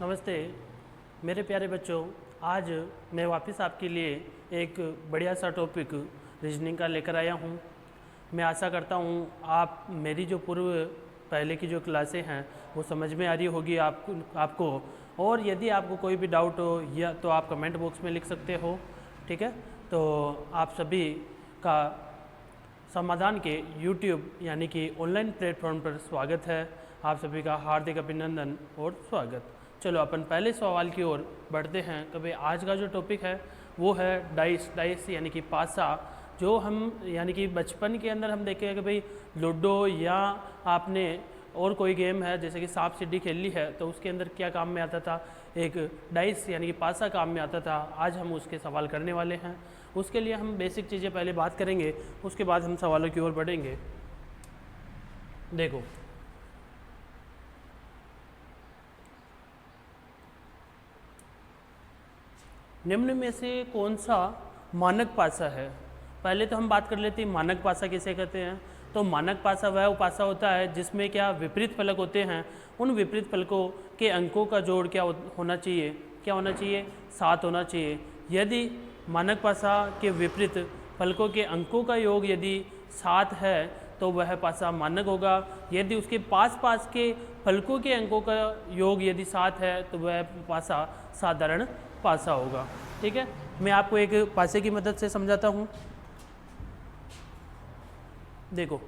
नमस्ते मेरे प्यारे बच्चों। आज मैं वापस आपके लिए एक बढ़िया सा टॉपिक रीजनिंग का लेकर आया हूँ। मैं आशा करता हूँ आप मेरी जो पूर्व पहले की जो क्लासें हैं वो समझ में आ रही होगी आपको। और यदि आपको कोई भी डाउट हो या तो आप कमेंट बॉक्स में लिख सकते हो, ठीक है। तो आप सभी का समाधान के YouTube यानी कि ऑनलाइन प्लेटफॉर्म पर स्वागत है। आप सभी का हार्दिक अभिनंदन और स्वागत। चलो अपन पहले सवाल की ओर बढ़ते हैं। कभी आज का जो टॉपिक है वो है डाइस यानी कि पासा। जो हम यानी कि बचपन के अंदर हम देखे हैं कि भाई लूडो या आपने और कोई गेम है जैसे कि सांप सीढ़ी खेल ली है तो उसके अंदर क्या काम में आता था, एक डाइस यानी कि पासा काम में आता था। आज हम उसके सवाल करने वाले हैं। उसके लिए हम बेसिक चीज़ें पहले बात करेंगे, उसके बाद हम सवालों की ओर बढ़ेंगे। देखो निम्न में से कौन सा मानक पासा है। पहले तो हम बात कर लेते हैं मानक पासा किसे कहते हैं। तो मानक पासा वह पासा होता है जिसमें क्या विपरीत फलक होते हैं। उन विपरीत फलकों के अंकों का जोड़ क्या होना चाहिए, क्या होना चाहिए, 7 होना चाहिए। यदि मानक पासा के विपरीत फलकों के अंकों का योग यदि 7 है तो वह पासा मानक होगा। यदि उसके पास पास के फलकों के अंकों का योग यदि 7 है तो वह पासा साधारण पासा होगा। ठीक है, मैं आपको एक पासे की मदद से समझाता हूँ। देखो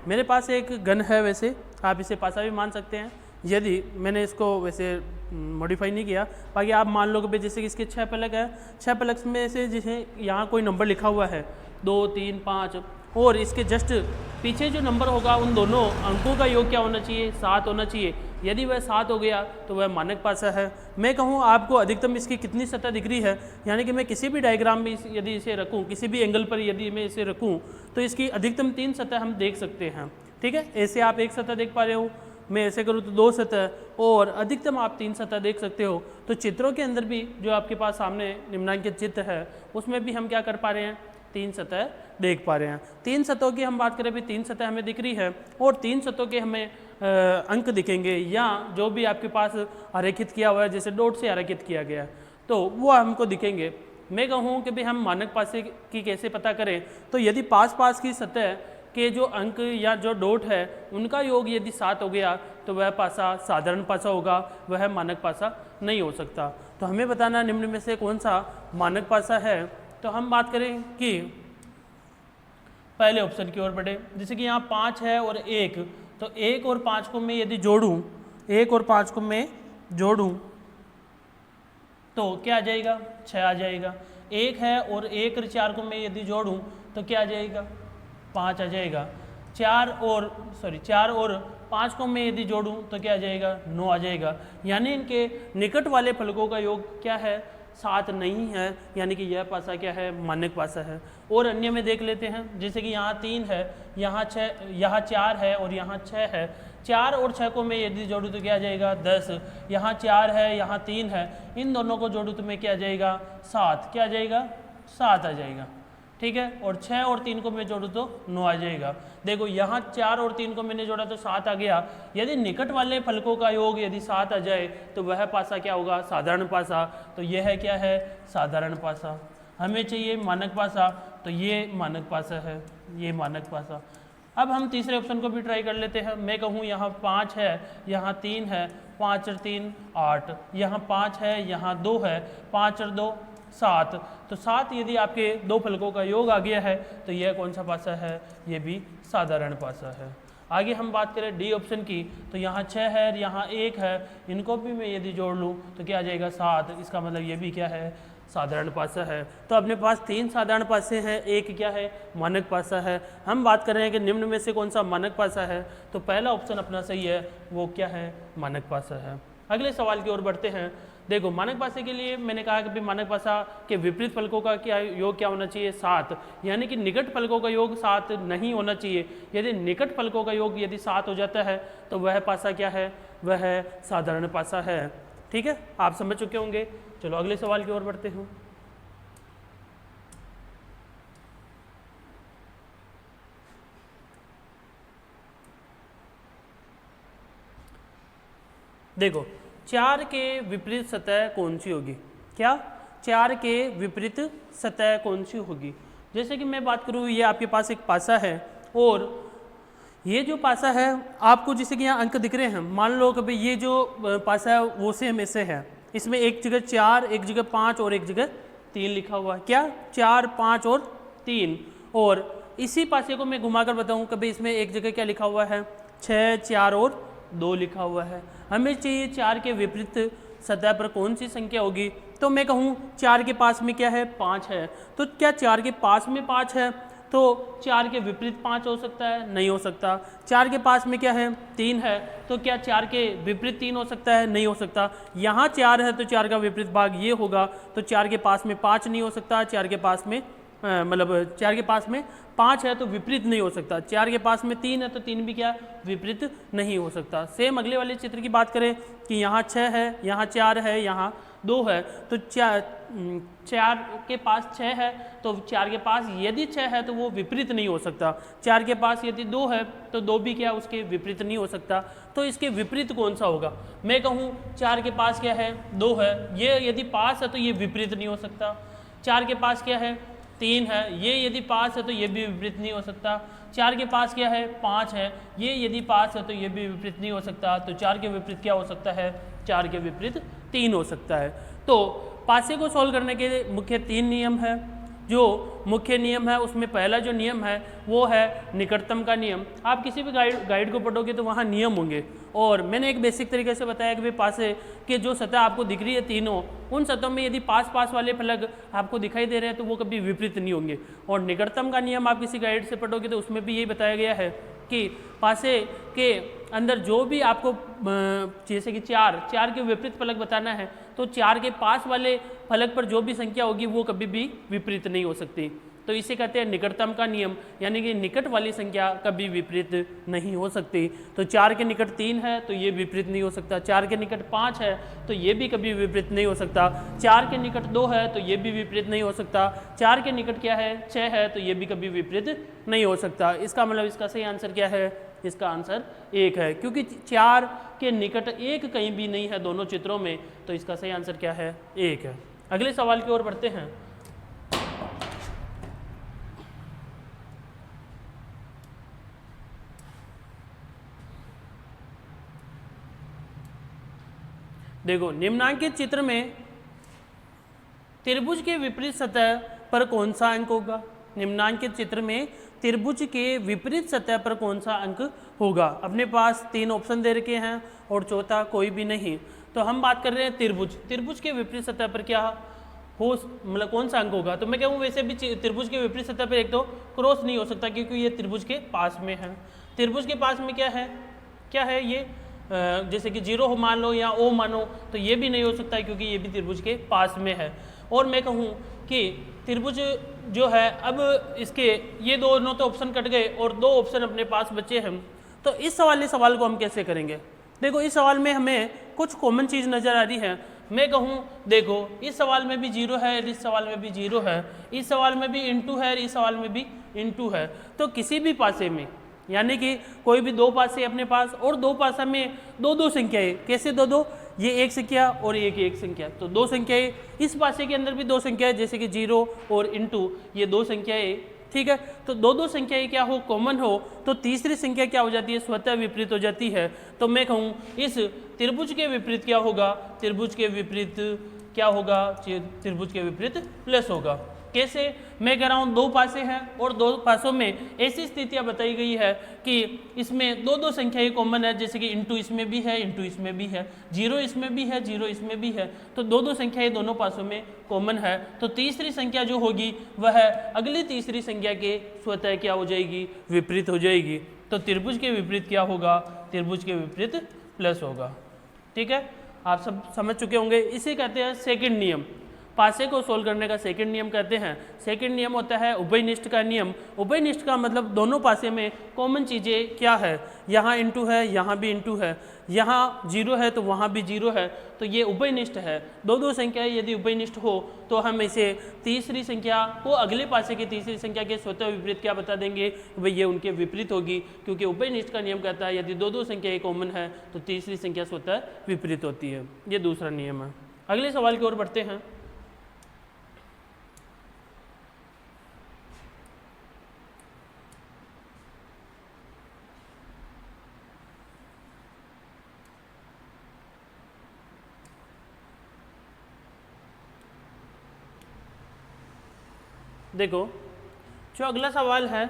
मेरे पास एक गन है, वैसे आप इसे पासा भी मान सकते हैं। यदि मैंने इसको वैसे मॉडिफाई नहीं किया, बाकी आप मान लो कि जैसे कि इसके 6 पलक है, 6 पलक में से जैसे यहाँ कोई नंबर लिखा हुआ है 2, 3, 5 और इसके जस्ट पीछे जो नंबर होगा उन दोनों अंकों का योग क्या होना चाहिए, 7 होना चाहिए। यदि वह 7 हो गया तो वह मानक पासा है। मैं कहूँ आपको अधिकतम इसकी कितनी सतह दिख रही है, यानी कि मैं किसी भी डायग्राम में यदि इसे रखूँ, किसी भी एंगल पर यदि मैं इसे रखूँ तो इसकी अधिकतम 3 सतह हम देख सकते हैं। ठीक है, ऐसे आप एक सतह देख पा रहे हो, मैं ऐसे करूँ तो 2 सतह और अधिकतम आप 3 सतह देख सकते हो। तो चित्रों के अंदर भी जो आपके पास सामने निम्नांकित चित्र है उसमें भी हम क्या कर पा रहे हैं, 3 सतह देख पा रहे हैं। 3 सतहों की हम बात करें भी 3 सतह हमें दिख रही है और 3 सतहों के हमें अंक दिखेंगे या जो भी आपके पास आरेखित किया हुआ है जैसे डॉट से आरेखित किया गया है तो वो हमको दिखेंगे। मैं कहूँ कि भाई हम मानक पासे की कैसे पता करें, तो यदि पास पास की सतह के जो अंक या जो डॉट है उनका योग यदि 7 हो गया तो वह पासा साधारण पासा होगा, वह मानक पासा नहीं हो सकता। तो हमें बताना निम्न में से कौन सा मानक पासा है। तो हम बात करें कि पहले ऑप्शन की ओर बढ़े, जैसे कि यहाँ 5 है और 1, तो 1 और 5 को मैं यदि जोड़ूं, 1 और 5 को मैं जोड़ूं तो क्या आ जाएगा, 6 आ जाएगा। 1 है और 1 और 4 को मैं यदि जोड़ूं तो क्या आ जाएगा, 5 आ जाएगा। 4 और 5 को मैं यदि जोड़ूं तो क्या आ जाएगा, 9 आ जाएगा। यानी इनके निकट वाले फलकों का योग क्या है, 7 नहीं है, यानी कि यह पासा क्या है, मानक पासा है। और अन्य में देख लेते हैं, जैसे कि यहाँ 3 है, यहाँ 6, यहाँ 4 है और यहाँ 6 है। 4 और 6 को मैं यदि जोड़ूँ तो क्या आ जाएगा, 10। यहाँ 4 है, यहाँ 3 है, इन दोनों को जोड़ूँ तो मैं क्या आ जाएगा, 7। क्या आ जाएगा, 7 आ जाएगा। ठीक है, और 6 और 3 को मैं जोड़ूँ तो 9 आ जाएगा। देखो यहाँ 4 और 3 को मैंने जोड़ा तो 7 आ गया। यदि निकट वाले फलकों का योग यदि 7 आ जाए तो वह पासा क्या होगा, साधारण पासा। तो यह है क्या है, साधारण पासा। हमें चाहिए मानक पासा, तो ये मानक पासा है, ये मानक पासा। अब हम तीसरे ऑप्शन को भी ट्राई कर लेते हैं। मैं कहूँ यहाँ 5 है, यहाँ 3 है, 5 और 3 8, यहाँ 5 है, यहाँ 2 है, 5 और 2 7। तो 7 यदि आपके दो फलकों का योग आ गया है तो यह कौन सा पासा है, ये भी साधारण पासा है। आगे हम बात करें डी ऑप्शन की, तो यहाँ 6 है, यहाँ 1 है, इनको भी मैं यदि जोड़ लूँ तो क्या आ जाएगा, 7। इसका मतलब ये भी क्या है, साधारण पासा है। तो अपने पास 3 साधारण पासे हैं, एक क्या है, मानक पासा है। हम बात कर रहे हैं कि निम्न में से कौन सा मानक पासा है, तो पहला ऑप्शन अपना सही है, वो क्या है, मानक पासा है। अगले सवाल की ओर बढ़ते हैं। देखो मानक पासे के लिए मैंने कहा कि मानक पासा के विपरीत फलकों का क्या योग क्या होना चाहिए, 7। यानी कि निकट फलकों का योग 7 नहीं होना चाहिए। यदि निकट फलकों का योग यदि 7 हो जाता है तो वह पासा क्या है, वह साधारण पासा है। ठीक है, आप समझ चुके होंगे। चलो अगले सवाल की ओर बढ़ते हैं। देखो 4 के विपरीत सतह कौन सी होगी? क्या 4 के विपरीत सतह कौन सी होगी? जैसे कि मैं बात करूँ, ये आपके पास एक पासा है और ये जो पासा है आपको जैसे कि यहाँ अंक दिख रहे हैं, मान लो कि भाई ये जो पासा है वो सेम ऐसे है, इसमें एक जगह 4, एक जगह 5 और एक जगह 3 लिखा हुआ है। क्या 4, 5 और 3। और इसी पासे को मैं घुमाकर बताऊं कि भाई इसमें एक जगह क्या लिखा हुआ है, 6, 4 और 2 लिखा हुआ है। हमें चाहिए 4 के विपरीत सतह पर कौन सी संख्या होगी। तो मैं कहूँ 4 के पास में क्या है, 5 है। तो क्या 4 के पास में 5 है तो 4 के विपरीत 5 हो सकता है? नहीं हो सकता। 4 के पास में क्या है, 3 है, तो क्या 4 के विपरीत 3 हो सकता है? नहीं हो सकता। यहाँ 4 है तो 4 का विपरीत भाग ये होगा, तो 4 के पास में 5 नहीं हो सकता। 4 के पास में 4 के पास में 5 है तो विपरीत नहीं हो सकता। 4 के पास में 3 है तो 3 भी क्या, विपरीत नहीं हो सकता। सेम अगले वाले चित्र की बात करें कि यहाँ 6 है, यहाँ 4 है, यहाँ 2 है, तो 4 के पास 6 है तो 4 के पास यदि 6 है तो वो विपरीत नहीं हो सकता। 4 के पास यदि 2 है तो 2 भी क्या, उसके विपरीत नहीं हो सकता। तो इसके विपरीत कौन सा होगा? मैं कहूँ 4 के पास क्या है, 2 है, ये यदि पास है तो ये विपरीत नहीं हो सकता। 4 के पास क्या है, 3 है, ये यदि पास है तो ये भी विपरीत नहीं हो सकता। 4 के पास क्या है, 5 है, ये यदि पास है तो ये भी विपरीत नहीं हो सकता। तो 4 के विपरीत क्या हो सकता है, 4 के विपरीत 3 हो सकता है। तो पासे को सॉल्व करने के मुख्य 3 नियम है। जो मुख्य नियम है उसमें पहला जो नियम है वो है निकटतम का नियम। आप किसी भी गाइड को पढ़ोगे तो वहाँ नियम होंगे, और मैंने एक बेसिक तरीके से बताया कि भाई पासे के जो सतह आपको दिख रही है तीनों, उन सतहों में यदि पास पास वाले फलक आपको दिखाई दे रहे हैं तो वो कभी विपरीत नहीं होंगे। और निकटतम का नियम आप किसी गाइड से पढ़ोगे तो उसमें भी यही बताया गया है कि पासे के अंदर जो भी आपको जैसे कि 4 के विपरीत फलक बताना है तो 4 के पास वाले फलक पर जो भी संख्या होगी वो कभी भी विपरीत नहीं हो सकती। तो इसे कहते हैं निकटतम का नियम, यानी कि निकट वाली संख्या कभी विपरीत नहीं हो सकती। तो 4 के निकट 3 है तो ये विपरीत नहीं हो सकता। 4 के निकट 5 है तो ये भी कभी विपरीत नहीं हो सकता। 4 के निकट 2 है तो ये भी विपरीत नहीं हो सकता। 4 के निकट क्या है, 6 है, तो ये भी कभी विपरीत नहीं हो सकता। इसका मतलब इसका सही आंसर क्या है, इसका आंसर 1 है, क्योंकि 4 के निकट 1 कहीं भी नहीं है दोनों चित्रों में। तो इसका सही आंसर क्या है, 1 है। अगले सवाल की ओर बढ़ते हैं। देखो, निम्नांकित चित्र में त्रिभुज के विपरीत सतह पर कौन सा अंक होगा। निम्नांकित चित्र में त्रिभुज के विपरीत सतह पर कौन सा अंक होगा। अपने पास 3 ऑप्शन दे रखे हैं और चौथा कोई भी नहीं। तो हम बात कर रहे हैं त्रिभुज के विपरीत सतह पर क्या हो, मतलब कौन सा अंक होगा। तो मैं कहूँ वैसे भी त्रिभुज के विपरीत सतह पर एक तो क्रॉस नहीं हो सकता क्योंकि ये त्रिभुज के पास में है। त्रिभुज के पास में क्या है ये, जैसे कि 0 मान लो या O मानो, तो ये भी नहीं हो सकता क्योंकि ये भी त्रिभुज के पास में है। और मैं कहूँ कि त्रिभुज जो है, अब इसके ये दोनों तो ऑप्शन कट गए और 2 ऑप्शन अपने पास बचे हैं। तो इस सवाल को हम कैसे करेंगे। देखो, इस सवाल में हमें कुछ कॉमन चीज़ नज़र आ रही है। मैं कहूँ देखो, इस सवाल में भी 0 है, इस सवाल में भी 0 है, इस सवाल में भी * है, इस सवाल में भी * है। तो किसी भी पासे में, यानी कि कोई भी 2 पासे अपने पास और 2 पासा में 2 संख्याएं, कैसे 2, ये एक संख्या और एक संख्या, तो 2 संख्याएं। इस पासे के अंदर भी 2 संख्याएं, जैसे कि 0 और * ये 2 संख्याएं, ठीक है। तो 2 संख्याएं क्या हो, कॉमन हो, तो तीसरी संख्या क्या हो जाती है, स्वतः विपरीत हो जाती है। तो मैं कहूँ इस त्रिभुज के विपरीत क्या होगा, त्रिभुज के विपरीत क्या होगा, त्रिभुज के विपरीत प्लस होगा। कैसे, मैं कह रहा हूँ 2 पासे हैं और 2 पासों में ऐसी स्थितियाँ बताई गई है कि इसमें 2 संख्याएं कॉमन है, जैसे कि * इसमें भी है, * इसमें भी है, 0 इसमें भी है, 0 इसमें भी है। तो 2 संख्याएं दोनों पासों में कॉमन है। तो तीसरी संख्या जो होगी वह अगली तीसरी संख्या के स्वतः क्या हो जाएगी, विपरीत हो जाएगी। तो त्रिभुज के विपरीत क्या होगा, त्रिभुज के विपरीत प्लस होगा। ठीक है, आप सब समझ चुके होंगे। इसे कहते हैं सेकंड नियम। पासे को सोल्व करने का सेकंड नियम कहते हैं। सेकंड नियम होता है उभयनिष्ठ का नियम। उभयनिष्ठ का मतलब दोनों पासे में कॉमन चीज़ें क्या है, यहाँ इंटू है, यहाँ भी इंटू है, यहाँ जीरो है तो वहाँ भी जीरो है, तो ये उभयनिष्ठ है। दो संख्याएं यदि उभयनिष्ठ हो तो हम इसे तीसरी संख्या को अगले पासे की तीसरी संख्या के स्वतः विपरीत क्या बता देंगे, भाई ये उनके विपरीत होगी, क्योंकि उभयनिष्ठ का नियम कहता है यदि दो संख्याएं कॉमन है तो तीसरी संख्या स्वतः विपरीत होती है। ये दूसरा नियम है। अगले सवाल की ओर बढ़ते हैं। देखो जो अगला सवाल है,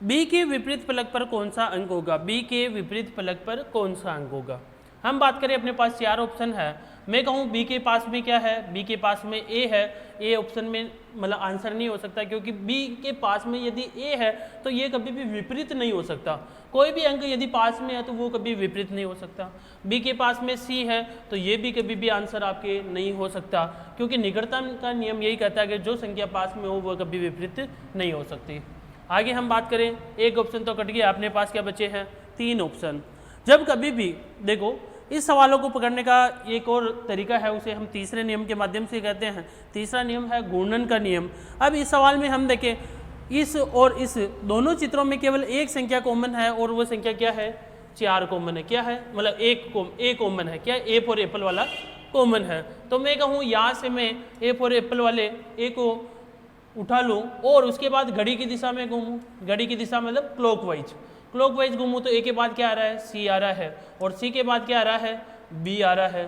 b के विपरीत फलक पर कौन सा अंक होगा, b के विपरीत फलक पर कौन सा अंक होगा। हम बात करें अपने पास 4 ऑप्शन है, मैं कहूँ b के पास में क्या है, b के पास में a है, a ऑप्शन में मतलब आंसर नहीं हो सकता, क्योंकि b के पास में यदि a है तो ये कभी भी विपरीत नहीं हो सकता। कोई भी अंक यदि पास में है तो वो कभी विपरीत नहीं हो सकता। b के पास में c है तो ये भी कभी भी आंसर आपके नहीं हो सकता, क्योंकि निकटता का नियम यही कहता है कि जो संख्या पास में हो वो कभी विपरीत नहीं हो सकती। आगे हम बात करें, एक ऑप्शन तो कट गया, अपने पास क्या बचे हैं 3 ऑप्शन। जब कभी भी देखो इस सवालों को पकड़ने का एक और तरीका है, उसे हम तीसरे नियम के माध्यम से कहते हैं। तीसरा नियम है गुणन का नियम। अब इस सवाल में हम देखें, इस और इस दोनों चित्रों में केवल एक संख्या कॉमन है, और वो संख्या क्या है, 4 कॉमन है। क्या है, मतलब एक कॉमन है, क्या ए फॉर एप्पल वाला कॉमन है। तो मैं कहूँ यहाँ से मैं ए फॉर एप्पल वाले ए को उठा लूँ और उसके बाद घड़ी की दिशा में घूमूँ। घड़ी की दिशा मतलब क्लॉकवाइज घूमूँ तो ए के बाद क्या आ रहा है, सी आ रहा है, और सी के बाद क्या आ रहा है, बी आ रहा है।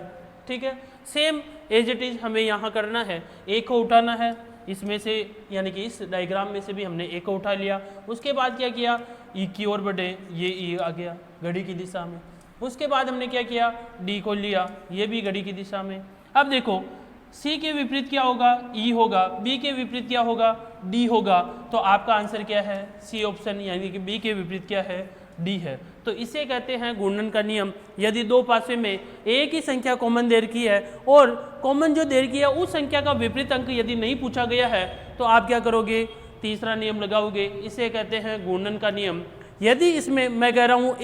ठीक है, सेम एज इट इज हमें यहाँ करना है, ए को उठाना है इसमें से, यानी कि इस डायग्राम में से भी हमने ए को उठा लिया। उसके बाद क्या किया, ई की ओर बढ़े, ये ई आ गया घड़ी की दिशा में। उसके बाद हमने क्या किया, डी को लिया, ये भी घड़ी की दिशा में। अब देखो सी के विपरीत क्या होगा, ई होगा, बी के विपरीत क्या होगा, डी होगा, तो आपका आंसर क्या है, सी ऑप्शन, यानी कि बी के विपरीत क्या है, डी है। तो इसे कहते हैं गुणन का नियम। यदि दो पासे में एक ही संख्या कॉमन दे रखी है और कॉमन जो दे रखी है उस संख्या का विपरीत अंक यदि नहीं पूछा गया है तो आप क्या करोगे, तीसरा नियम लगाओगे, इसे कहते हैं गुणन का नियम। यदि इसमें मैं कह रहा हूँ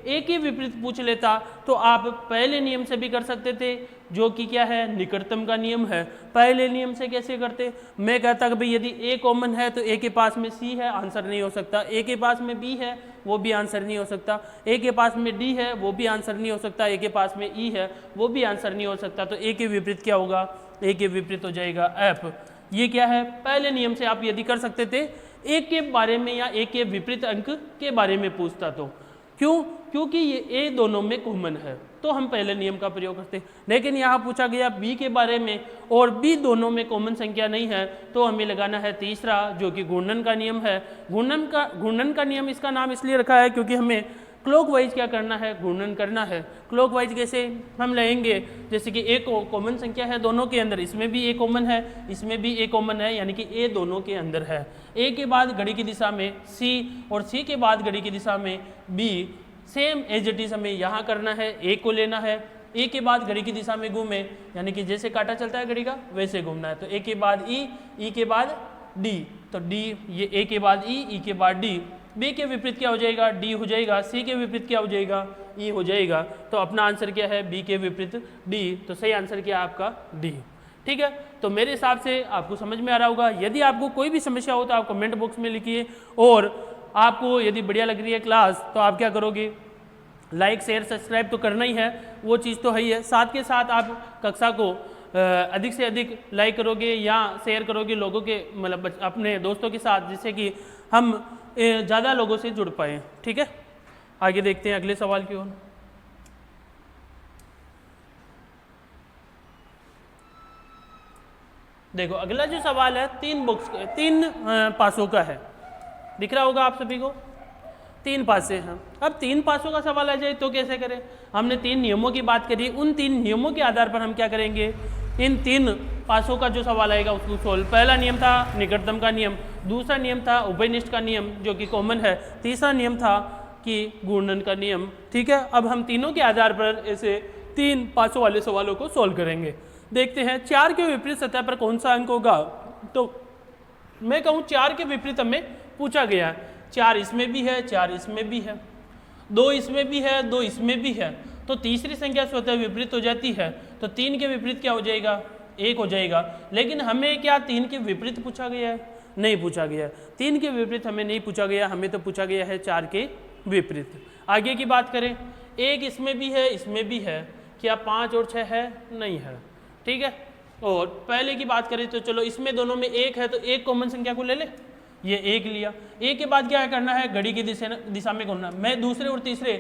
ए के विपरीत पूछ लेता तो आप पहले नियम से भी कर सकते थे, जो कि क्या है, निकटतम का नियम है। पहले नियम से कैसे करते, मैं कहता कि भाई यदि ए कॉमन है तो ए के पास में सी है, आंसर नहीं हो सकता। ए के पास में बी है, वो भी आंसर नहीं हो सकता। ए के पास में डी है, वो भी आंसर नहीं हो सकता। ए के पास में ई है, वो भी आंसर नहीं हो सकता। तो ए के विपरीत क्या होगा, ए के विपरीत हो जाएगा एफ। ये क्या है, पहले नियम से आप यदि कर सकते थे, एक के बारे में या एक के विपरीत अंक के बारे में पूछता तो। क्यों, क्योंकि ये ए दोनों में कॉमन है तो हम पहले नियम का प्रयोग करते हैं। लेकिन यहाँ पूछा गया बी के बारे में और बी दोनों में कॉमन संख्या नहीं है, तो हमें लगाना है तीसरा, जो कि गुणन का नियम है। गुणन का नियम इसका नाम इसलिए रखा है क्योंकि हमें क्लॉकवाइज क्या करना है, गुणन करना है। क्लॉकवाइज कैसे हम लेंगे, जैसे कि एक कॉमन संख्या है दोनों के अंदर, इसमें भी ए कॉमन है, इसमें भी ए कॉमन है, यानी कि ए दोनों के अंदर है। ए के बाद घड़ी की दिशा में सी और सी के बाद घड़ी की दिशा में बी। सेम एज इट इज हमें यहाँ करना है, ए को लेना है, ए के बाद घड़ी की दिशा में घूमे, यानी कि जैसे कांटा चलता है घड़ी का वैसे घूमना है। तो ए के बाद ई के बाद डी, तो डी, ये ए के बाद ई के बाद डी। बी के विपरीत क्या हो जाएगा, डी हो जाएगा। सी के विपरीत क्या हो जाएगा, ई हो जाएगा। तो अपना आंसर क्या है, बी के विपरीत डी। तो सही आंसर क्या है आपका, डी। ठीक है, तो मेरे हिसाब से आपको समझ में आ रहा होगा। यदि आपको कोई भी समस्या हो तो आप कमेंट बॉक्स में लिखिए, और आपको यदि बढ़िया लग रही है क्लास तो आप क्या करोगे, लाइक शेयर सब्सक्राइब तो करना ही है, वो चीज़ तो है ही है। साथ के साथ आप कक्षा को अधिक से अधिक लाइक करोगे या शेयर करोगे लोगों के, मतलब अपने दोस्तों के साथ, जिससे कि हम ज़्यादा लोगों से जुड़ पाए। ठीक है, आगे देखते हैं अगले सवाल की ओर। देखो अगला जो सवाल है 3 पासों का है, दिख रहा होगा आप सभी को, 3 पासे हैं। अब 3 पासों का सवाल आ जाए तो कैसे करें, हमने 3 नियमों की बात करी, उन 3 नियमों के आधार पर हम क्या करेंगे, इन 3 पासों का जो सवाल आएगा उसको सोल्व। पहला नियम था निकटतम का नियम, दूसरा नियम था उभयनिष्ठ का नियम जो कि कॉमन है, तीसरा नियम था कि गुणन का नियम। ठीक है, अब हम तीनों के आधार पर ऐसे 3 पासों वाले सवालों को सोल्व करेंगे। देखते हैं 4 के विपरीत सतह पर कौन सा अंक होगा। तो मैं कहूँ 4 के विपरीत हमें पूछा गया है, 4 इसमें भी है, 4 इसमें भी है, 2 इसमें भी है, 2 इसमें भी है, तो तीसरी संख्या स्वतः विपरीत हो जाती है। तो 3 के विपरीत क्या हो जाएगा, 1 हो जाएगा। लेकिन हमें क्या 3 के विपरीत पूछा गया है, नहीं पूछा गया है। 3 के विपरीत हमें नहीं पूछा गया, हमें तो पूछा गया है 4 के विपरीत। आगे की बात करें, 1 इसमें भी है, इसमें भी है, क्या 5 और 6 है, नहीं है, ठीक है। और पहले की बात करें तो चलो इसमें दोनों में 1 है, तो एक कॉमन संख्या को ले ले, ये 1 लिया। 1 के बाद क्या करना है, घड़ी की दिशा में घूमना। मैं दूसरे और तीसरे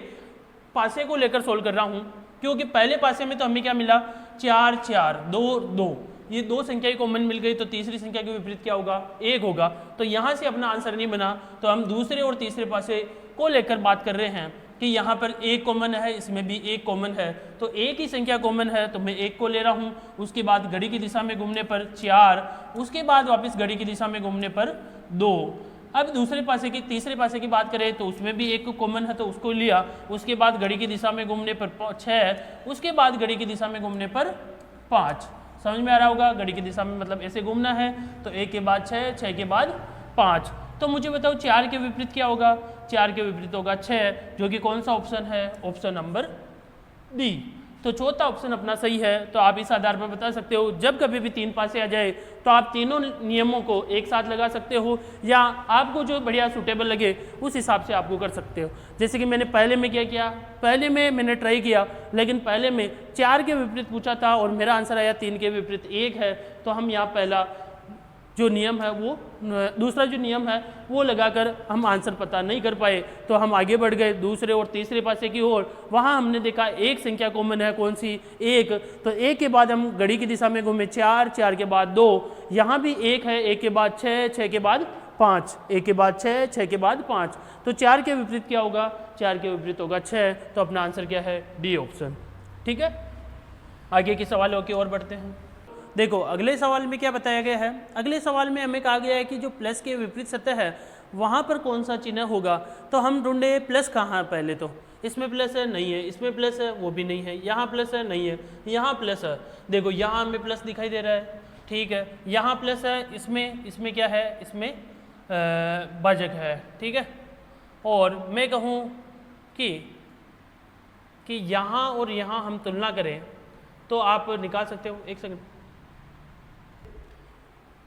पासे को लेकर सोल्व कर रहा हूँ, क्योंकि पहले पासे में तो हमें क्या मिला, 4 4 2 2, ये 2 संख्या कॉमन मिल गई, तो तीसरी संख्या के विपरीत क्या होगा, 1 होगा। तो यहाँ से अपना आंसर नहीं बना, तो हम दूसरे और तीसरे पासे को लेकर बात कर रहे हैं कि यहाँ पर 1 कॉमन है, इसमें भी 1 कॉमन है, तो एक ही संख्या कॉमन है, तो मैं 1 को ले रहा हूँ। उसके बाद घड़ी की दिशा में घूमने पर 4, उसके बाद वापस घड़ी की दिशा में घूमने पर 2। अब दूसरे पासे की तीसरे पासे की बात करें तो उसमें भी 1 कॉमन है, तो उसको लिया। उसके बाद घड़ी की दिशा में घूमने पर 6, उसके बाद घड़ी की दिशा में घूमने पर 5। समझ में आ रहा होगा, घड़ी की दिशा में मतलब ऐसे घूमना है, तो 1 के बाद 6, 6 के बाद 5। तो मुझे बताओ 4 के विपरीत क्या होगा, 4 के विपरीत होगा 6, जो कि कौन सा ऑप्शन है, ऑप्शन नंबर डी। तो चौथा ऑप्शन अपना सही है। तो आप इस आधार पर बता सकते हो, जब कभी भी 3 पासे आ जाए तो आप तीनों नियमों को एक साथ लगा सकते हो, या आपको जो बढ़िया सूटेबल लगे उस हिसाब से आपको कर सकते हो। जैसे कि मैंने पहले में क्या किया, पहले में मैंने ट्राई किया, लेकिन पहले में 4 के विपरीत पूछा था और मेरा आंसर आया 3 के विपरीत 1 है। तो हम यहाँ पहला जो नियम है वो, दूसरा जो नियम है वो लगाकर हम आंसर पता नहीं कर पाए, तो हम आगे बढ़ गए दूसरे और तीसरे पासे की ओर। वहाँ हमने देखा एक संख्या कॉमन है, कौन सी, 1। तो 1 के बाद हम घड़ी की दिशा में घूमे 4, 4 के बाद 2, यहाँ भी 1 है, 1 के बाद 6, 6 के बाद 5, 1 के बाद 6, 6 के बाद 5। तो 4 के विपरीत क्या होगा, 4 के विपरीत होगा 6। तो अपना आंसर क्या है, डी ऑप्शन। ठीक है, आगे के सवालों की ओर बढ़ते हैं। देखो अगले सवाल में क्या बताया गया है, अगले सवाल में हमें कहा गया है कि जो प्लस के विपरीत सतह है वहाँ पर कौन सा चिन्ह होगा। तो हम ढूंढे प्लस कहाँ है, पहले तो इसमें प्लस है, नहीं है, इसमें प्लस है, वो भी नहीं है, यहाँ प्लस है, नहीं है, यहाँ प्लस है। देखो यहाँ हमें प्लस दिखाई दे रहा है, ठीक है, यहाँ प्लस है, इसमें क्या है, इसमें भाजक है, ठीक है। और मैं कहूँ कि यहाँ और यहाँ हम तुलना करें तो आप निकाल सकते हो। एक सेकंड,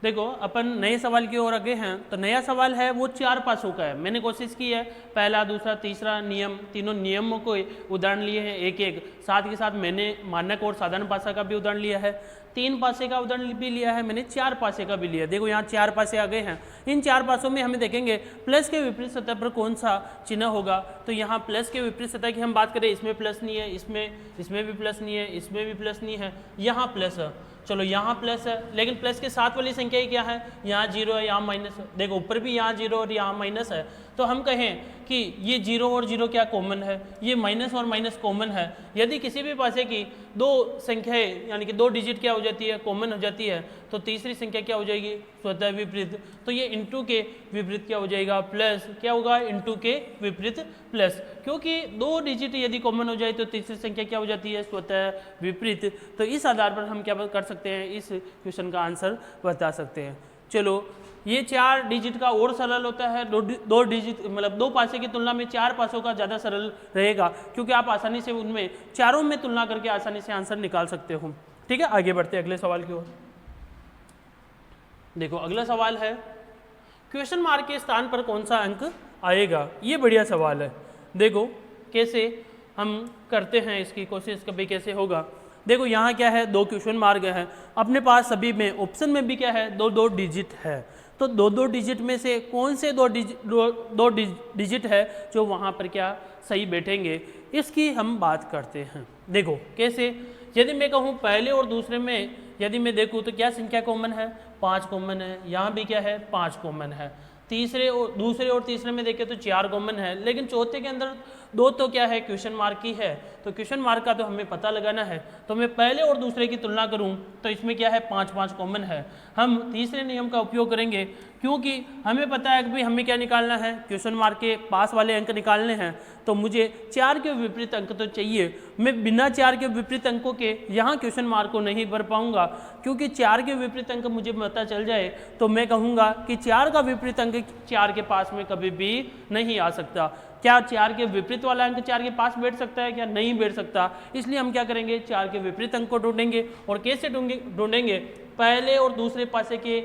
देखो अपन नए सवाल की ओर आगे हैं। तो नया सवाल है वो 4 पासों का है। मैंने कोशिश की है पहला, दूसरा, तीसरा नियम, तीनों नियमों को उदाहरण लिए हैं एक एक, साथ के साथ मैंने मानक और साधारण पासा का भी उदाहरण लिया है, 3 पासे का उदाहरण भी लिया है मैंने, 4 पासे का भी लिया। देखो यहाँ 4 पासे आ गए हैं। इन 4 पासों में हमें देखेंगे प्लस के विपरीत सतह पर कौन सा चिन्ह होगा। तो यहाँ प्लस के विपरीत सतह की हम बात करें, इसमें प्लस नहीं है, इसमें भी प्लस नहीं है, इसमें भी प्लस नहीं है, यहाँ प्लस है। चलो यहाँ प्लस है, लेकिन प्लस के साथ वाली संख्या ही क्या है, यहाँ 0 है, यहाँ माइनस है। देखो ऊपर भी यहाँ 0 और यहाँ माइनस है। तो हम कहें कि ये 0 और 0 क्या कॉमन है, ये माइनस और माइनस कॉमन है। यदि किसी भी पासे की 2 संख्याएं यानी कि 2 डिजिट क्या हो जाती है, कॉमन हो जाती है, तो तीसरी संख्या क्या हो जाएगी, स्वतः विपरीत। तो ये इंटू के विपरीत क्या हो जाएगा, प्लस, क्या होगा, इंटू के विपरीत प्लस, क्योंकि 2 डिजिट यदि कॉमन हो जाए तो तीसरी संख्या क्या हो जाती है, स्वतः विपरीत। तो इस आधार पर हम क्या कर सकते हैं, इस क्वेश्चन का आंसर बता सकते हैं। चलो ये 4 डिजिट का और सरल होता है, 2 डिजिट मतलब 2 पासे की तुलना में 4 पासों का ज़्यादा सरल रहेगा, क्योंकि आप आसानी से उनमें चारों में तुलना करके आसानी से आंसर निकाल सकते हो। ठीक है, आगे बढ़ते हैं अगले सवाल की ओर। देखो अगला सवाल है, क्वेश्चन मार्क के स्थान पर कौन सा अंक आएगा। ये बढ़िया सवाल है। देखो कैसे हम करते हैं इसकी कोशिश, कभी कैसे होगा। देखो यहाँ क्या है, 2 क्वेश्चन मार्क है अपने पास, सभी में ऑप्शन में भी क्या है, 2 डिजिट है। तो 2 डिजिट में से कौन से 2 डिजिट है जो वहाँ पर क्या सही बैठेंगे, इसकी हम बात करते हैं। देखो कैसे, यदि मैं कहूँ पहले और दूसरे में यदि मैं देखूँ तो क्या संख्या कॉमन है, 5 कॉमन है, यहाँ भी क्या है, 5 कॉमन है। दूसरे और तीसरे में देखें तो 4 कॉमन है, लेकिन चौथे के अंदर 2 तो क्या है, क्वेश्चन मार्क की है। तो क्वेश्चन मार्क का तो हमें पता लगाना है। तो मैं पहले और दूसरे की तुलना करूं तो इसमें क्या है 5-5 कॉमन है। हम तीसरे नियम का उपयोग करेंगे क्योंकि हमें पता है कि भाई हमें क्या निकालना है, क्वेश्चन मार्क के पास वाले अंक निकालने हैं। तो मुझे 4 के विपरीत अंक तो चाहिए। मैं बिना 4 के विपरीत अंकों के यहाँ क्वेश्चन मार्क को नहीं भर पाऊंगा, क्योंकि 4 के विपरीत अंक मुझे पता चल जाए तो मैं कहूँगा कि 4 का विपरीत अंक 4 के पास में कभी भी नहीं आ सकता। क्या 4 के विपरीत वाला अंक 4 के पास बैठ सकता है? क्या नहीं बैठ सकता। इसलिए हम क्या करेंगे, 4 के विपरीत अंक को ढूंढेंगे। और कैसे ढूंढेंगे, पहले और दूसरे पासे के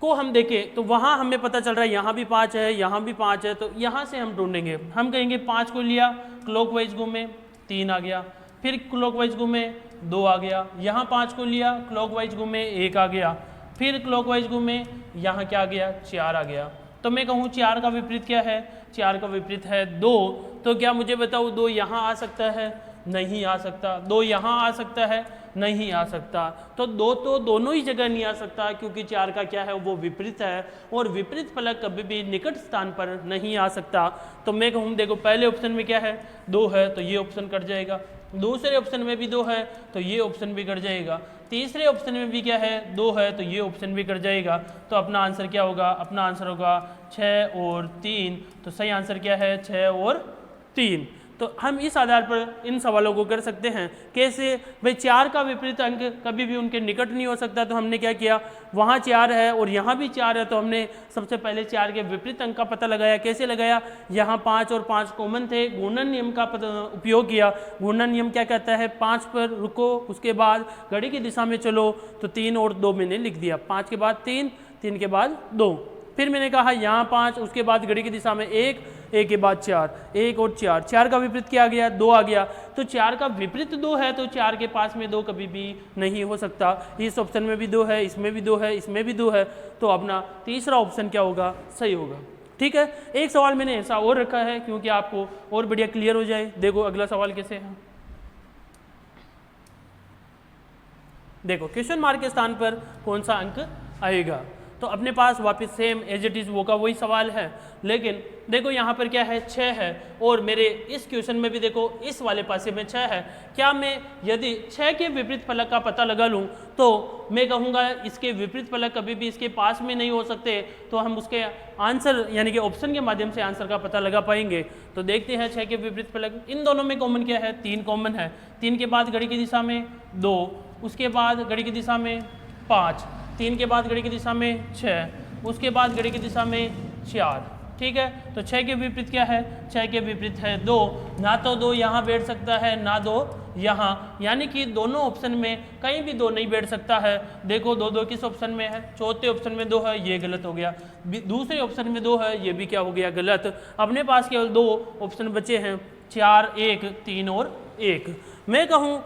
को हम देखें तो वहाँ हमें पता चल रहा है यहाँ भी 5 है, यहाँ भी 5 है, तो यहाँ से हम ढूंढेंगे। हम कहेंगे 5 को लिया क्लॉकवाइज घूमे 3 आ गया, फिर क्लॉकवाइज घूमे 2 आ गया, यहाँ 5 को लिया क्लॉकवाइज घूमे 1 आ गया, फिर क्लॉकवाइज घूमे यहाँ क्या आ गया 4 आ गया। तो मैं कहूँ 4 का विपरीत क्या है, 4 का विपरीत है 2। तो क्या मुझे बताओ 2 यहाँ आ सकता है? नहीं आ सकता। 2 यहाँ आ सकता है? नहीं आ सकता। तो 2 तो दोनों ही जगह नहीं आ सकता, क्योंकि 4 का क्या है वो विपरीत है, और विपरीत फलक कभी भी निकट स्थान पर नहीं आ सकता। तो मैं कहूँ देखो पहले ऑप्शन में क्या है 2 है, तो ये ऑप्शन कट जाएगा। दूसरे ऑप्शन में भी 2 है तो ये ऑप्शन भी कट जाएगा। तीसरे ऑप्शन में भी क्या है 2 है तो ये ऑप्शन भी कट जाएगा। तो अपना आंसर क्या होगा, अपना आंसर होगा 6 और 3। तो सही आंसर क्या है 6 और 3। तो हम इस आधार पर इन सवालों को कर सकते हैं। कैसे भाई 4 का विपरीत अंक कभी भी उनके निकट नहीं हो सकता। तो हमने क्या किया, वहाँ 4 है और यहाँ भी 4 है, तो हमने सबसे पहले 4 के विपरीत अंक का पता लगाया। कैसे लगाया, यहाँ 5 और 5 कॉमन थे, गुणन नियम का उपयोग किया। गुणन नियम क्या कहता है, 5 पर रुको, उसके बाद घड़ी की दिशा में चलो, तो 3 और 2 मैंने लिख दिया। 5 के बाद 3, 3 के बाद 2, फिर मैंने कहा यहाँ 5, उसके बाद घड़ी की दिशा में 1, 1 के बाद 4, 1 और 4, 4 का विपरीत क्या आ गया 2 आ गया। तो 4 का विपरीत 2 है, तो 4 के पास में 2 कभी भी नहीं हो सकता। इस ऑप्शन में भी 2 है, इसमें भी 2 है, इसमें भी 2 है, तो अपना तीसरा ऑप्शन क्या होगा, सही होगा। ठीक है, एक सवाल मैंने ऐसा और रखा है क्योंकि आपको और बढ़िया क्लियर हो जाए। देखो अगला सवाल कैसे है, देखो क्वेश्चन मार्क के स्थान पर कौन सा अंक आएगा। तो अपने पास वापस सेम एज इट इज़ वो का वही सवाल है, लेकिन देखो यहाँ पर क्या है 6 है, और मेरे इस क्वेश्चन में भी देखो इस वाले पासे में 6 है। क्या मैं यदि 6 के विपरीत फलक का पता लगा लूँ तो मैं कहूँगा इसके विपरीत फलक कभी भी इसके पास में नहीं हो सकते, तो हम उसके आंसर यानी कि ऑप्शन के माध्यम से आंसर का पता लगा पाएंगे। तो देखते हैं 6 के विपरीत फलक, इन दोनों में कॉमन क्या है, 3 कॉमन है। 3 के बाद घड़ी की दिशा में 2, उसके बाद घड़ी की दिशा में 5, 3 के बाद घड़ी की दिशा में 6, उसके बाद घड़ी की दिशा में 4। ठीक है, तो 6 के विपरीत क्या है, 6 के विपरीत है 2। ना तो 2 यहाँ बैठ सकता है, ना 2 यहाँ, यानी कि दोनों ऑप्शन में कहीं भी 2 नहीं बैठ सकता है। देखो 2 किस ऑप्शन में है, चौथे ऑप्शन में 2 है, ये गलत हो गया। दूसरे ऑप्शन में 2 है, ये भी क्या हो गया, गलत। अपने पास केवल 2 ऑप्शन बचे हैं, 4, 1, 3 और 1। मैं कहूँ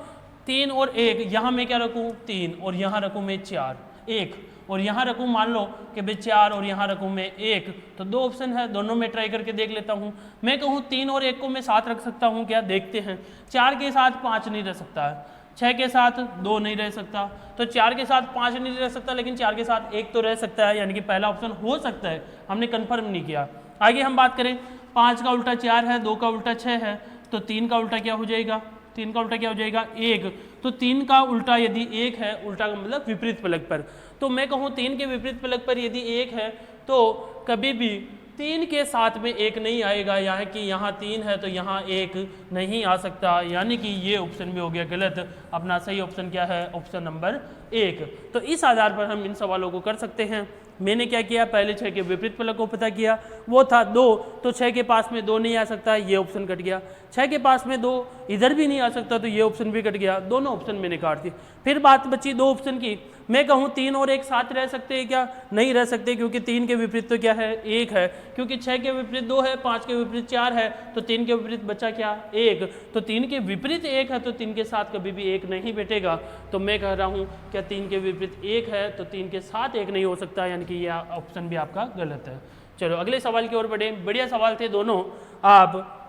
3 और 1, यहाँ मैं क्या रखूँ 3, और यहाँ रखूँ मैं 4, 1, और यहाँ रखूँ मान लो कि भाई 4 और यहाँ रखूँ मैं 1, तो 2 ऑप्शन है, दोनों में ट्राई करके देख लेता हूँ। मैं कहूँ 3 और 1 को मैं साथ रख सकता हूँ क्या, देखते हैं। 4 के साथ 5 नहीं रह सकता है, 6 के साथ 2 नहीं रह सकता, तो 4 के साथ 5 नहीं रह सकता, लेकिन 4 के साथ 1 तो रह सकता है, यानी कि पहला ऑप्शन हो सकता है, हमने कन्फर्म नहीं किया। आगे हम बात करें, 5 का उल्टा 4 है, 2 का उल्टा 6 है, तो 3 का उल्टा क्या हो जाएगा, 3 का उल्टा क्या हो जाएगा 1। तो 3 का उल्टा यदि 1 है, उल्टा का मतलब विपरीत फलक पर, तो मैं कहूँ 3 के विपरीत फलक पर यदि 1 है तो कभी भी 3 के साथ में 1 नहीं आएगा, यानी कि यहाँ 3 है तो यहाँ 1 नहीं आ सकता, यानी कि ये ऑप्शन भी हो गया गलत। अपना सही ऑप्शन क्या है, ऑप्शन नंबर 1। तो इस आधार पर हम इन सवालों को कर सकते हैं। मैंने क्या किया, पहले 6 के विपरीत फलक को पता किया, वो था 2, तो 6 के पास में 2 नहीं आ सकता, ये ऑप्शन कट गया। 6 के पास में 2 इधर भी नहीं आ सकता, तो ये ऑप्शन भी कट गया, दोनों ऑप्शन मैंने काट दिए। फिर बात बची 2 ऑप्शन की। मैं कहूँ 3 और 1 साथ रह सकते हैं क्या, नहीं रह सकते, क्योंकि 3 के विपरीत तो क्या है 1 है, क्योंकि 6 के विपरीत 2 है, 5 के विपरीत 4 है, तो 3 के विपरीत बचा क्या 1, तो 3 के विपरीत 1 है, तो 3 के साथ कभी भी 1 नहीं बैठेगा। तो मैं कह रहा हूँ क्या 3 के विपरीत 1 है, तो 3 के साथ 1 नहीं हो सकता, यानी कि यह ऑप्शन भी आपका गलत है। चलो अगले सवाल की ओर बढ़े, बढ़िया सवाल थे दोनों, आप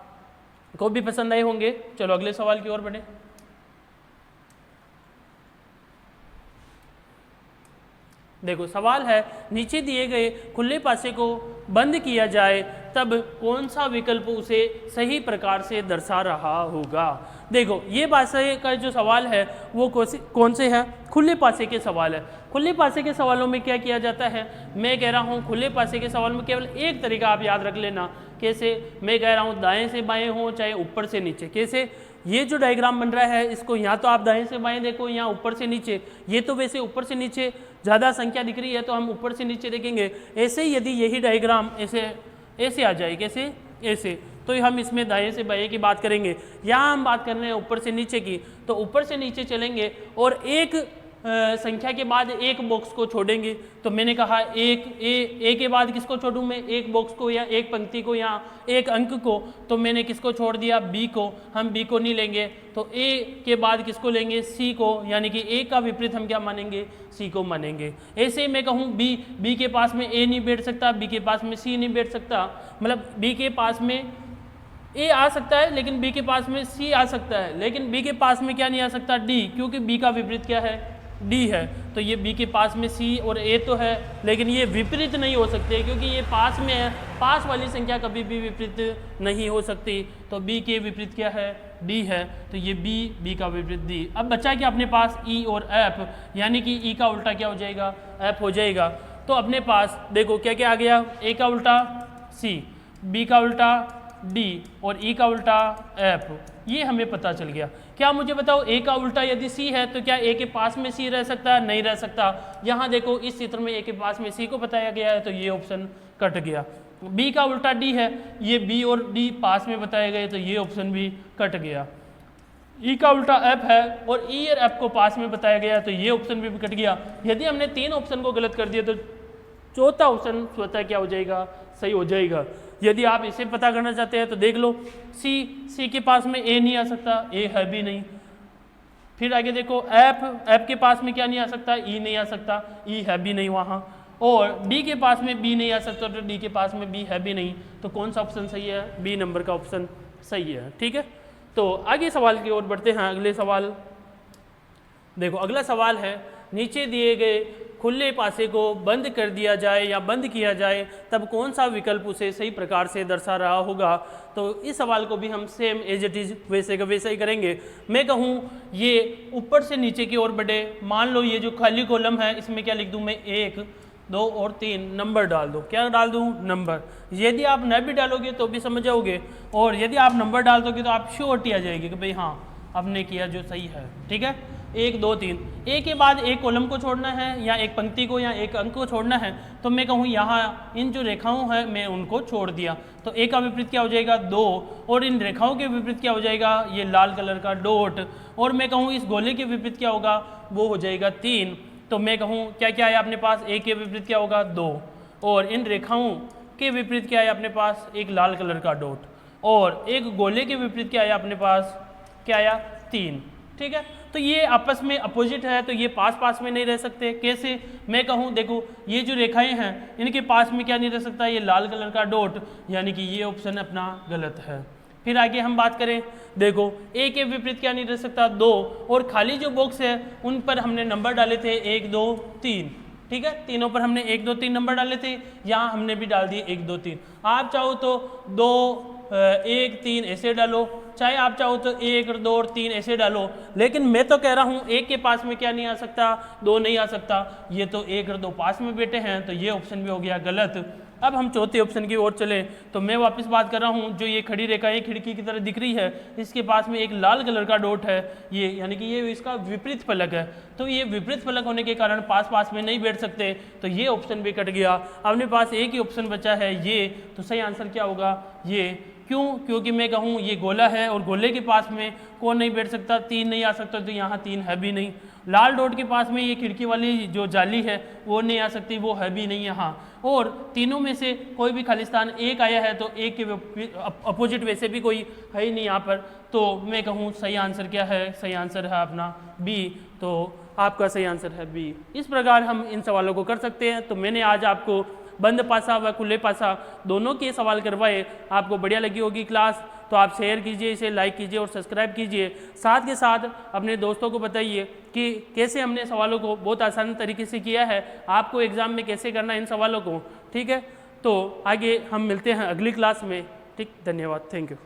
को भी पसंद आए होंगे। चलो अगले सवाल की ओर बढ़े। देखो सवाल है, नीचे दिए गए खुले पासे को बंद किया जाए तब कौन सा विकल्प उसे सही प्रकार से दर्शा रहा होगा। देखो ये पासे का जो सवाल है वो कौन से है, खुले पासे के सवाल है। खुले पासे के सवालों में क्या किया जाता है, मैं कह रहा हूँ खुले पासे के सवाल में केवल एक तरीका आप याद रख लेना। कैसे, मैं कह रहा हूँ दाएं से बाएं हो चाहे ऊपर से नीचे। कैसे, ये जो डायग्राम बन रहा है इसको या तो आप दाएं से बाएं देखो या ऊपर से नीचे। ये तो वैसे ऊपर से नीचे ज़्यादा संख्या दिख रही है तो हम ऊपर से नीचे देखेंगे। ऐसे ही यदि यही डायग्राम ऐसे आ जाए, कैसे, ऐसे, तो हम इसमें दाएं से बाएं की बात करेंगे। यहाँ हम बात कर रहे हैं ऊपर से नीचे की, तो ऊपर से नीचे चलेंगे और एक संख्या के बाद एक बॉक्स को छोड़ेंगे। तो मैंने कहा ए के बाद किसको छोड़ूं मैं, एक बॉक्स को या एक पंक्ति को या एक अंक को। तो मैंने किसको छोड़ दिया, बी को। हम बी को नहीं लेंगे तो ए के बाद किसको लेंगे, सी को, यानी कि ए का विपरीत हम क्या मानेंगे, सी को मानेंगे। ऐसे ही मैं कहूँ बी के पास में ए नहीं बैठ सकता, बी के पास में सी नहीं बैठ सकता, मतलब बी के पास में ए आ सकता है लेकिन बी के पास में सी आ सकता है, लेकिन बी के पास में क्या नहीं आ सकता, डी, क्योंकि बी का विपरीत क्या है, डी है। तो ये बी के पास में सी और ए तो है लेकिन ये विपरीत नहीं हो सकते क्योंकि ये पास में है। पास वाली संख्या कभी भी विपरीत नहीं हो सकती। तो बी के विपरीत क्या है, डी है। तो ये बी का विपरीत डी। अब बचा क्या अपने पास, ई और एफ, यानी कि ई का उल्टा क्या हो जाएगा, एफ हो जाएगा। तो अपने पास देखो क्या क्या आ गया, ए का उल्टा सी, बी का उल्टा डी और ई का उल्टा एफ, ये हमें पता चल गया। क्या मुझे बताओ, ए का उल्टा यदि सी है तो क्या ए के पास में सी रह सकता है, नहीं रह सकता। यहाँ देखो इस चित्र में ए के पास में सी को बताया गया है तो ये ऑप्शन कट गया। बी का उल्टा डी है, ये बी और डी पास में बताए गए तो ये ऑप्शन भी कट गया। ई का उल्टा एफ है और ई और एफ को पास में बताया गया तो ये ऑप्शन भी कट गया। यदि हमने तीन ऑप्शन को गलत कर दिया तो चौथा ऑप्शन स्वतः क्या हो जाएगा, सही हो जाएगा। यदि आप इसे पता करना चाहते हैं तो देख लो, सी के पास में ए नहीं आ सकता, ए है भी नहीं। फिर आगे देखो एफ के पास में क्या नहीं आ सकता, ई नहीं आ सकता, ई है भी नहीं वहाँ। और डी के पास में बी नहीं आ सकता तो डी के पास में बी है भी नहीं। तो कौन सा ऑप्शन सही है, बी नंबर का ऑप्शन सही है। ठीक है, तो आगे सवाल की ओर बढ़ते हैं। अगले सवाल देखो, अगला सवाल है, नीचे दिए गए खुले पासे को बंद कर दिया जाए या बंद किया जाए तब कौन सा विकल्प उसे सही प्रकार से दर्शा रहा होगा। तो इस सवाल को भी हम सेम एज इट इज वैसे का वैसा ही करेंगे। मैं कहूँ ये ऊपर से नीचे की ओर बढ़े। मान लो ये जो खाली कॉलम है इसमें क्या लिख दूँ मैं, 1 2 और 3 नंबर डाल दो। क्या डाल दूँ, नंबर। यदि आप न भी डालोगे तो भी समझ जाओगे, और यदि आप नंबर डाल दोगे तो आप श्योरिटी आ जाएगी कि भाई हाँ आपने किया जो सही है। ठीक है, 1 2 3, ए के बाद एक कॉलम को छोड़ना है या एक पंक्ति को या एक अंक को छोड़ना है। तो मैं कहूँ यहाँ इन जो रेखाओं हैं मैं उनको छोड़ दिया तो ए का विपरीत क्या हो जाएगा, 2, और इन रेखाओं के विपरीत क्या हो जाएगा, ये लाल कलर का डॉट। और मैं कहूँ इस गोले के विपरीत क्या होगा, वो हो जाएगा 3। तो मैं कहूँ क्या क्या है अपने पास, ए के विपरीत क्या होगा, 2, और इन रेखाओं के विपरीत क्या है अपने पास, एक लाल कलर का डॉट, और एक गोले के विपरीत क्या है अपने पास, क्या आया, 3। ठीक है, तो ये आपस में अपोजिट है तो ये पास पास में नहीं रह सकते। कैसे, मैं कहूँ देखो ये जो रेखाएं हैं इनके पास में क्या नहीं रह सकता, ये लाल कलर का डॉट, यानी कि ये ऑप्शन अपना गलत है। फिर आगे हम बात करें, देखो ए के विपरीत क्या नहीं रह सकता, 2, और खाली जो बॉक्स है उन पर हमने नंबर डाले थे 1 2 3। ठीक है, तीनों पर हमने 1 2 3 नंबर डाले थे, यहाँ हमने भी डाल दिए 1 2 3। आप चाहो तो 2 1 3 ऐसे डालो, चाहे आप चाहो तो 1 2 और 3 ऐसे डालो, लेकिन मैं तो कह रहा हूँ 1 के पास में क्या नहीं आ सकता, 2 नहीं आ सकता। ये तो 1 और 2 पास में बैठे हैं तो ये ऑप्शन भी हो गया गलत। अब हम चौथे ऑप्शन की ओर चले तो मैं वापस बात कर रहा हूँ, जो ये खड़ी रेखा है खिड़की की तरह दिख रही है, इसके पास में एक लाल कलर का डॉट है, ये यानी कि ये इसका विपरीत फलक है। तो ये विपरीत फलक होने के कारण पास पास में नहीं बैठ सकते तो ये ऑप्शन भी कट गया। अपने पास एक ही ऑप्शन बचा है ये, तो सही आंसर क्या होगा, ये। क्यों, क्योंकि मैं कहूँ ये गोला है और गोले के पास में कौन नहीं बैठ सकता, 3 नहीं आ सकता, तो यहाँ 3 है भी नहीं। लाल डॉट के पास में ये खिड़की वाली जो जाली है वो नहीं आ सकती, वो है भी नहीं यहाँ। और तीनों में से कोई भी खालिस्तान एक आया है तो एक के अपोजिट वैसे भी कोई है ही नहीं यहाँ पर। तो मैं कहूँ सही आंसर क्या है, सही आंसर है अपना बी। तो आपका सही आंसर है बी। इस प्रकार हम इन सवालों को कर सकते हैं। तो मैंने आज आपको बंद पासा व खुले पासा दोनों के सवाल करवाए, आपको बढ़िया लगी होगी क्लास। तो तो आप शेयर कीजिए, इसे लाइक कीजिए और सब्सक्राइब कीजिए। साथ के साथ अपने दोस्तों को बताइए कि कैसे हमने सवालों को बहुत आसान तरीके से किया है, आपको एग्ज़ाम में कैसे करना है इन सवालों को। ठीक है, तो आगे हम मिलते हैं अगली क्लास में। ठीक, धन्यवाद, थैंक यू।